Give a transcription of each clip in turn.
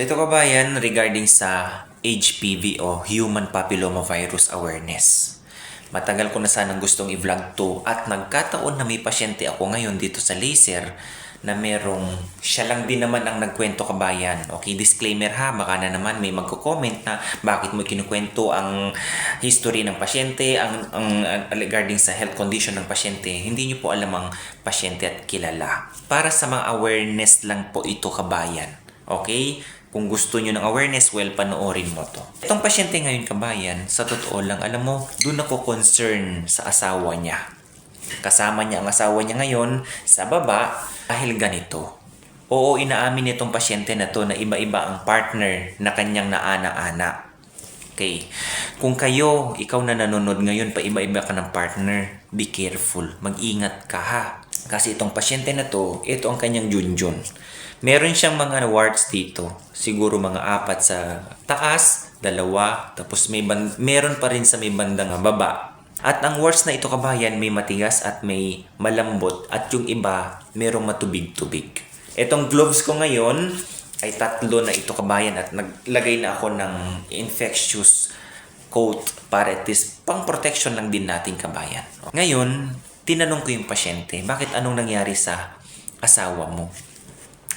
Ito kabayan regarding sa HPV o Human Papillomavirus Awareness. Matagal ko na sanang gustong i-vlog to at nagkataon na may pasyente ako ngayon dito sa laser na merong siya lang din naman ang nagkwento kabayan. Okay, disclaimer ha, baka na naman may magko-comment na bakit mo kinukwento ang history ng pasyente, ang regarding sa health condition ng pasyente. Hindi niyo po alam ang pasyente at kilala. Para sa mga awareness lang po ito kabayan. Okay? Kung gusto nyo ng awareness, well, panoorin mo to. Itong pasyente ngayon kabayan, sa totoo lang, alam mo, doon ako concern sa asawa niya. Kasama niya ang asawa niya ngayon sa baba dahil ganito. Oo, inaamin nitong pasyente na to na iba-iba ang partner na kanyang naana-ana. Okay. Kung ikaw na nanonood ngayon, pa iba-iba ka ng partner, be careful. Mag-ingat ka ha. Kasi itong pasyente na to, ito ang kanyang junjun. Meron siyang mga warts dito. Siguro mga 4 sa taas, 2, tapos meron pa rin sa may bandang baba. At ang warts na ito kabayan, may matigas at may malambot. At yung iba, merong matubig-tubig. Itong gloves ko ngayon, ay 3 na ito kabayan at naglagay na ako ng infectious coat para at least pang protection lang din natin kabayan. Ngayon, tinanong ko yung pasyente, bakit anong nangyari sa asawa mo?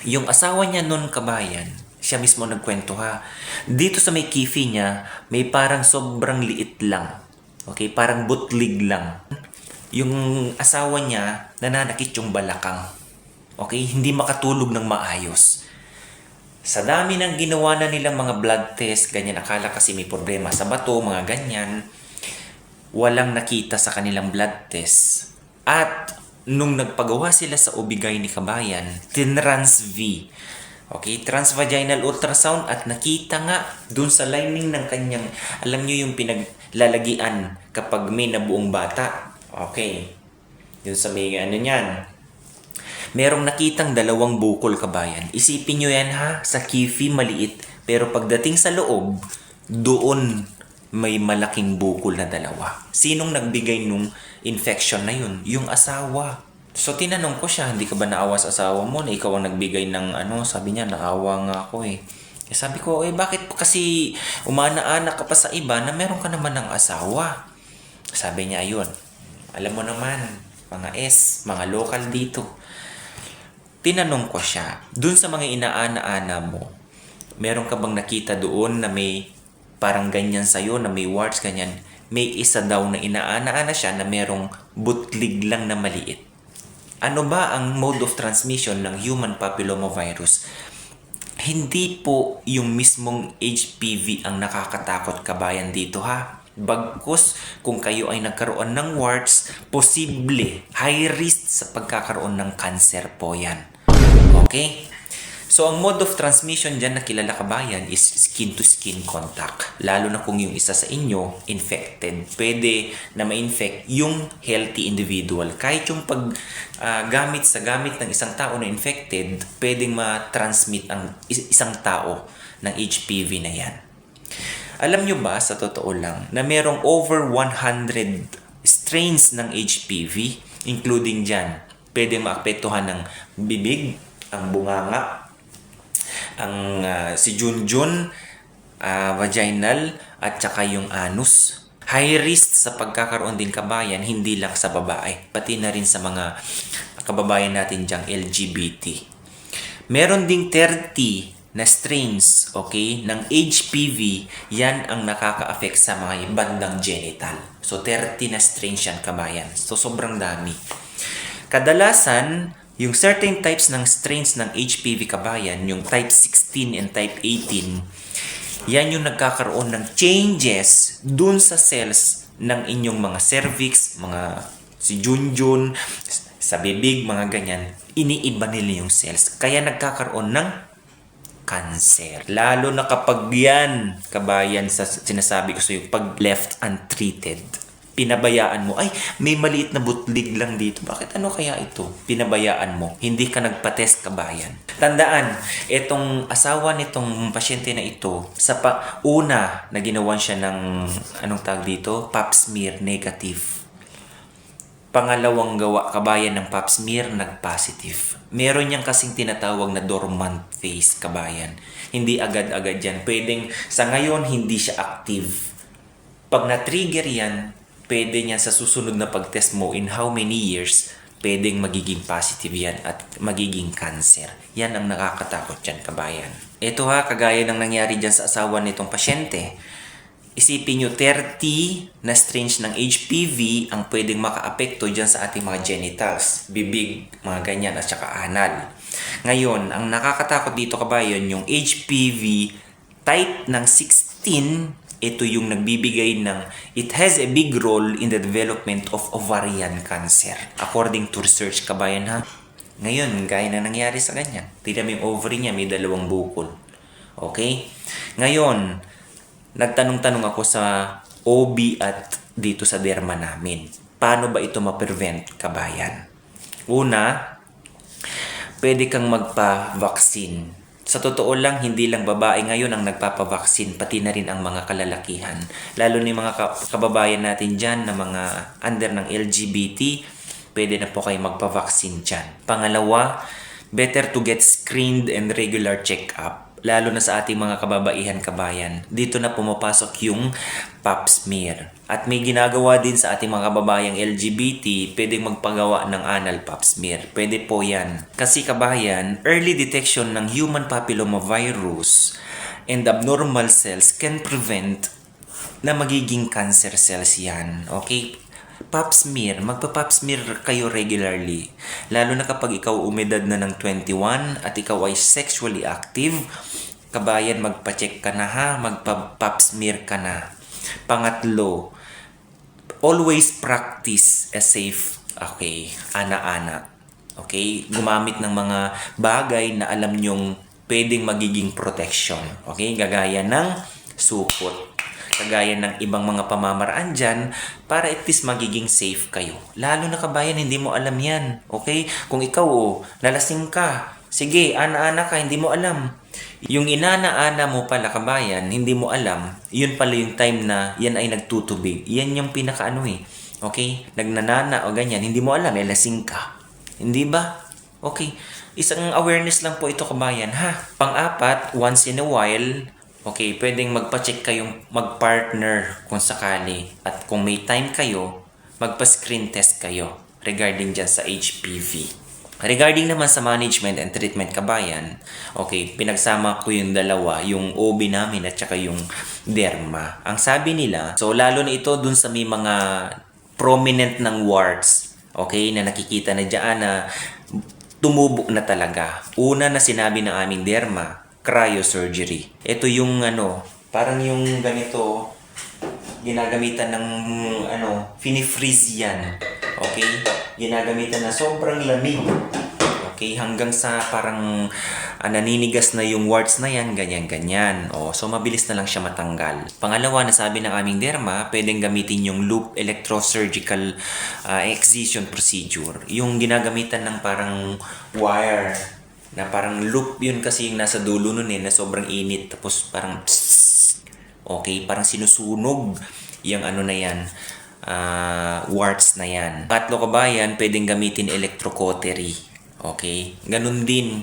Yung asawa niya nun kabayan, siya mismo nagkwento ha. Dito sa may kifi niya, may parang sobrang liit lang. Okay, parang butlig lang. Yung asawa niya, nananakit yung balakang. Okay, hindi makatulog ng maayos. Sa dami ng ginawa na nilang mga blood test, ganyan, akala kasi may problema sa bato, mga ganyan, walang nakita sa kanilang blood test. At nung nagpagawa sila sa Obigay ni kabayan, Trans-V, okay, transvaginal ultrasound, at nakita nga dun sa lining ng kanyang, alam nyo yung pinaglalagian kapag may nabuong bata, okay, yun sa may niyan, merong nakitang 2 bukol kabayan. Isipin nyo yan ha, sa kifi maliit, pero pagdating sa loob, doon may malaking bukol na 2. Sinong nagbigay nung infection na yun? Yung asawa. So tinanong ko siya, hindi ka ba naawa sa asawa mo na ikaw ang nagbigay ng Sabi niya, naawa nga ako eh. Sabi ko, bakit kasi umana-ana ka pa sa iba na meron ka naman ng asawa? Sabi niya, ayun, alam mo naman, mga mga local dito. Tinanong ko siya, dun sa mga inaana-ana mo, meron ka bang nakita doon na may parang ganyan sa'yo, na may warts, ganyan? May isa daw na inaana-ana siya na merong butlig lang na maliit. Ano ba ang mode of transmission ng human papillomavirus? Hindi po yung mismong HPV ang nakakatakot kabayan dito ha. Bagkus kung kayo ay nagkaroon ng warts, posible high risk sa pagkakaroon ng cancer po yan. Okay? So, ang mode of transmission dyan na kilala kabayan is skin-to-skin contact. Lalo na kung yung isa sa inyo infected. Pwede na ma-infect yung healthy individual. Kahit yung gamit ng isang tao na infected, pwedeng ma-transmit ang isang tao ng HPV na yan. Alam nyo ba, sa totoo lang, na merong over 100 strains ng HPV, including dyan, pwedeng maapektuhan ng bibig, ang bunganga, ang si Junjun, vaginal, at saka yung anus. High risk sa pagkakaroon din kabayan, hindi lang sa babae, pati na rin sa mga kababayan natin dyang LGBT. Meron ding 30 na strains, okay, ng HPV, yan ang nakaka-affect sa mga bandang genital. So 30 na strains yan kabayan. So sobrang dami. Kadalasan, yung certain types ng strains ng HPV kabayan, yung type 16 and type 18, yan yung nagkakaroon ng changes dun sa cells ng inyong mga cervix, mga si Junjun, sa bibig, mga ganyan. Iniiba nila yung cells. Kaya nagkakaroon ng cancer. Lalo na kapag yan, kabayan, sa sinasabi ko sa iyo, pag left untreated. Pinabayaan mo, ay, may maliit na butlig lang dito. Bakit ano kaya ito? Pinabayaan mo. Hindi ka nagpa-test kabayan. Tandaan, itong asawa nitong pasyente na ito, sa una na ginawan siya ng, anong tawag dito? Pap smear negative. Pangalawang gawa, kabayan ng pap smear, nag-positive. Meron niyang kasing tinatawag na dormant phase, kabayan. Hindi agad-agad yan. Pwedeng, sa ngayon, hindi siya active. Pag na-trigger yan, pwede niya sa susunod na pag-test mo in how many years, pwedeng magiging positive yan at magiging cancer. Yan ang nakakatakot dyan, kabayan. Ito ha, kagaya ng nangyari dyan sa asawa nitong pasyente. Isipin nyo, 30 na strange ng HPV ang pwedeng makaapekto dyan sa ating mga genitals, bibig, mga ganyan, at saka anal. Ngayon, ang nakakatakot dito, kabayan, yung HPV type ng 16, ito yung nagbibigay ng, it has a big role in the development of ovarian cancer. According to research, kabayan ha. Ngayon, gaya na nangyari sa ganyan. Tignan mo yung ovary niya, may 2 bukol. Okay? Ngayon, nagtanong-tanong ako sa OB at dito sa derma namin. Paano ba ito ma-prevent, kabayan? Una, pwede kang magpa-vaccine. Sa totoo lang, hindi lang babae ngayon ang nagpapavaksin, pati na rin ang mga kalalakihan. Lalo ni mga kababayan natin dyan na mga under ng LGBT, pwede na po kayo magpa-vaccine dyan. Pangalawa, better to get screened and regular check-up. Lalo na sa ating mga kababaihan, kabayan. Dito na pumapasok yung pap smear. At may ginagawa din sa ating mga kababayang LGBT, pwedeng magpagawa ng anal pap smear. Pwede po yan. Kasi, kabayan, early detection ng human papillomavirus and abnormal cells can prevent na magiging cancer cells yan. Okay? Pap smear, magpa-pap smear kayo regularly. Lalo na kapag ikaw umedad na ng 21 at ikaw ay sexually active, kabayan, magpa-check ka na ha, magpa-pap smear ka na. Pangatlo, always practice a safe, okay, ana-ana. Okay? Gumamit ng mga bagay na alam nyong pwedeng magiging protection. Okay? Gagaya ng supot. Kagaya ng ibang mga pamamaraan dyan para at least magiging safe kayo. Lalo na, kabayan, hindi mo alam yan. Okay? Kung ikaw, lalasing ka, sige, ana-ana ka, hindi mo alam. Yung inana-ana mo pala, kabayan, hindi mo alam, yun pala yung time na yan ay nagtutubig. Yan yung pinaka-ano Okay? Nagnanana o ganyan, hindi mo alam, lasing ka. Hindi ba? Okay. Isang awareness lang po ito, kabayan, ha? Pang-apat, once in a while, okay, pwedeng magpa-check kayong mag-partner kung sakali. At kung may time kayo, magpa-screen test kayo regarding dyan sa HPV. Regarding naman sa management and treatment, kabayan, okay, pinagsama ko yung dalawa, yung OB namin at saka yung derma. Ang sabi nila, so lalo na ito dun sa may mga prominent ng warts, okay, na nakikita na dyan na tumubo na talaga. Una na sinabi ng aming derma, cryosurgery. Ito yung parang yung ganito, ginagamitan ng fini-freeze yan. Okay? Ginagamitan na sobrang lamig. Okay? Hanggang sa parang naninigas na yung warts na yan, ganyan-ganyan. So mabilis na lang siya matanggal. Pangalawa, nasabi ng aming derma, pwedeng gamitin yung loop electrosurgical excision procedure. Yung ginagamitan ng parang wire na parang loop yun kasi yung nasa dulo nun na sobrang init tapos parang okay, parang sinusunog yung na yan, warts na yan. Tatlo, kabayan, pwedeng gamitin electrocautery. Okay? Ganun din,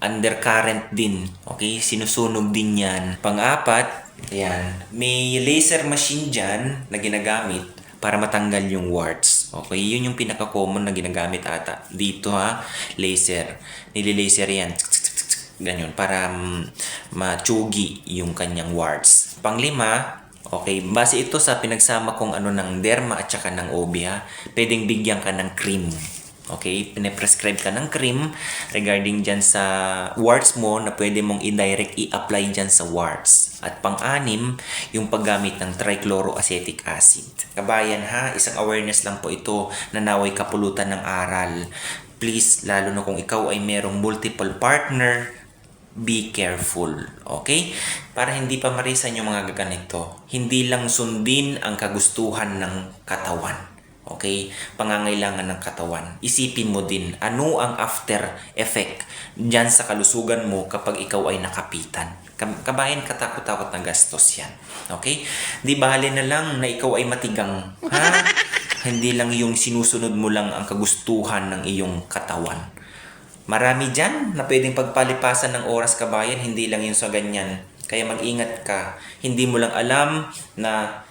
undercurrent din. Okay? Sinusunog din yan. Pang-apat, yan, may laser machine dyan na ginagamit para matanggal yung warts. Okay, yun yung pinaka-common na ginagamit ata. Dito laser. Nililaser yan. Ganyan, para matsugi yung kanyang warts. Panglima, okay, base ito sa pinagsama kong ng derma at saka ng OB pwedeng bigyan ka ng cream. Okay, pinaprescribe ka ng cream regarding dyan sa warts mo na pwede mong i-direct i-apply dyan sa warts. At pang-anim, yung paggamit ng trichloroacetic acid. Kabayan isang awareness lang po ito na naway kapulutan ng aral. Please, lalo na kung ikaw ay merong multiple partner, be careful. Okay? Para hindi pa marisan yung mga gaganito. Hindi lang sundin ang kagustuhan ng katawan. Okay? Pangangailangan ng katawan. Isipin mo din, ano ang after effect dyan sa kalusugan mo kapag ikaw ay nakapitan. Kabayan, katakot-takot na gastos yan. Okay? Di bale na lang na ikaw ay matigang. Hindi lang yung sinusunod mo lang ang kagustuhan ng iyong katawan. Marami dyan na pwedeng pagpalipasan ng oras, kabayan, hindi lang yun sa ganyan. Kaya mag-ingat ka. Hindi mo lang alam na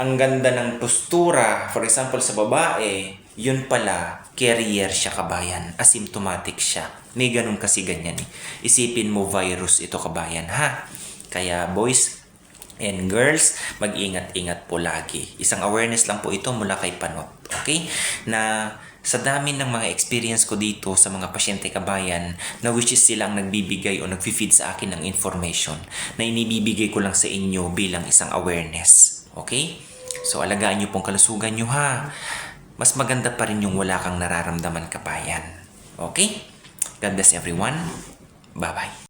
ang ganda ng postura, for example sa babae, yun pala, carrier siya, kabayan. Asymptomatic siya. May ganun kasi ganyan eh. Isipin mo virus ito, kabayan, ha? Kaya boys and girls, mag-ingat-ingat po lagi. Isang awareness lang po ito mula kay Panot. Okay? Na sa dami ng mga experience ko dito sa mga pasyente, kabayan, na which is silang nagbibigay o nagfi-feed sa akin ng information na inibibigay ko lang sa inyo bilang isang awareness. Okay? So, alagaan nyo pong kalusugan nyo, ha? Mas maganda pa rin yung wala kang nararamdaman, kabayan. Okay? God bless everyone. Bye-bye.